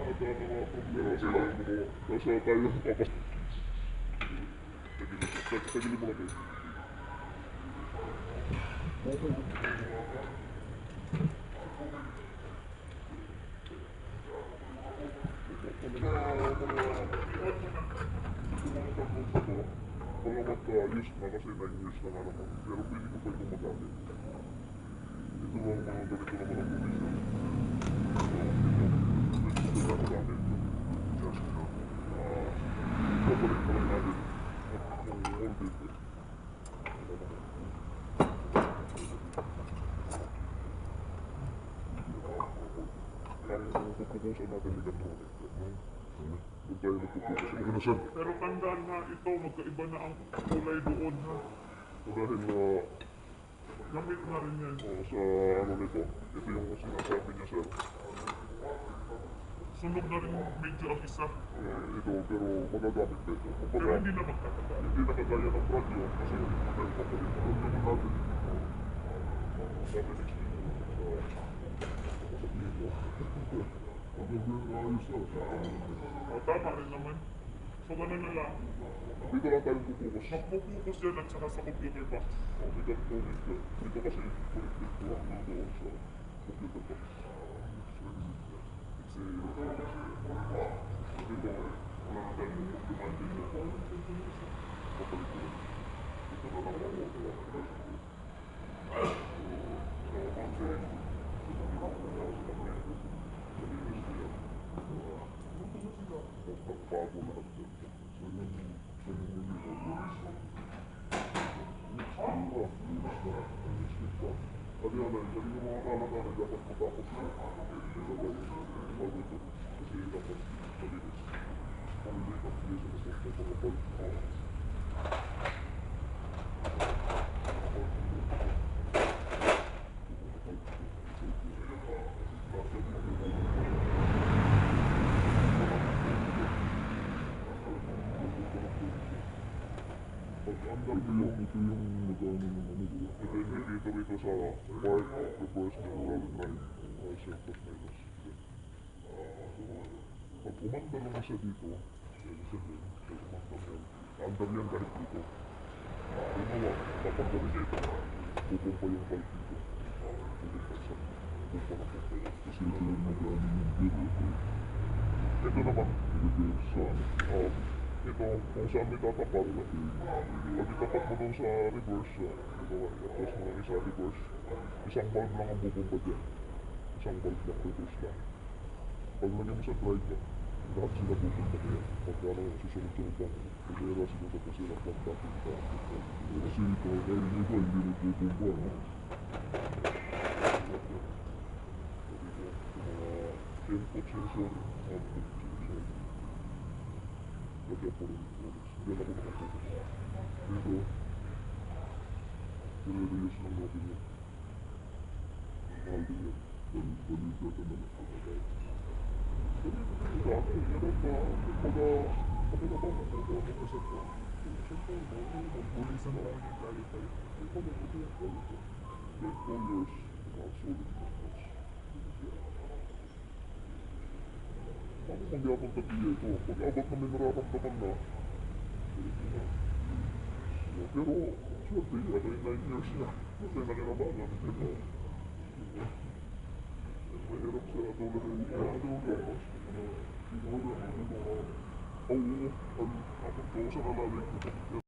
problema sila. Nasa tayo papas... Tagilin mo na kayo. Pagamat years na kasi 9 years na nga naman. Pero pwede ko pa ito magamit. Ito ang mga ganito naman ang provision. Pwede ko pa magamit. Just na. Papalit pa lang natin. Ang orbit. Ang kukukusan natin ni Gantonek. Doon tayo nagkukukusan. Ano na sir? Pero tandaan na ito, magkaiba na ang kulay doon ha. Dahil Gamit na rin yan. sa ano nito, ito yung sinasabi niya sir. Sunog na rin medyo ang isa. Ito pero magagamit pa ito. Pero hindi na magkakagaya. Hindi nakagaya ng radyo kasi dahil papalit na naman natin. Sabi next week. Sabihin mo. Ayos na. Tama rin naman. So ganun na lang. Dito lang tayo kukukus. Magpupukus yan at saka sa computer box. Dito kasi connected ko ang doon sa computer box. Kasi dito wala na tayo kukuman dito. Papalit ko. Dito na lang ako. Pagbago na natin. Sabi naman, sabi ng mga kalakaran, dapat matapos na. Bago ito. Kasi dapat malinis. Kung hindi ka malinis sa pagkakapal. Ito yung nag-ano ng ano. Ito yung indicator ito sa part of reverse neural drive. Plus minus. Pag umanda naman siya dito, ibig sabihin, pag umanda yan, under yan dahil dito. Gumawa, papanggalin niya ito. Pupumpa yung valve dito. Pupumpa isa. Pupumpa na pupumpa. Kasi ito yung nag-ano ng video. Ito naman, sa ito kung saan may tatapal. Pag itapat mo doon sa reverse, i-adjust mo lang sa reverse, isang valve lang ang bubumpa dyan. Isang valve lang, reverse lang. Pag lagyan mo sa drive lang, lahat sila bubumpa dyan. Pag susunod-sunod lang, pag-era sinunod na sila pag-tapin ka. Kasi ito, dahil ito hindi nagbubumpa, no? Input sensor, output sensor. Lagyan po rin. Diyan ako nakapokus. Dito, i-release lang natin yan. Mahal din yan. Balik natin na nakakagay. Sa akin, yan ang pagkakabang mag-isip ko. Siyempre, mag-bulisan na lang yung qualify. May pag-ito yung qualify. Like 4 years, solid numbers. Ako kung di akong tagiya ito, pag-abot na may nararamdaman na, pero, swerte niya, ay 9 years na, kasi nakinabangan, diba? Mahirap sa tulad ng ako to sa nalalig.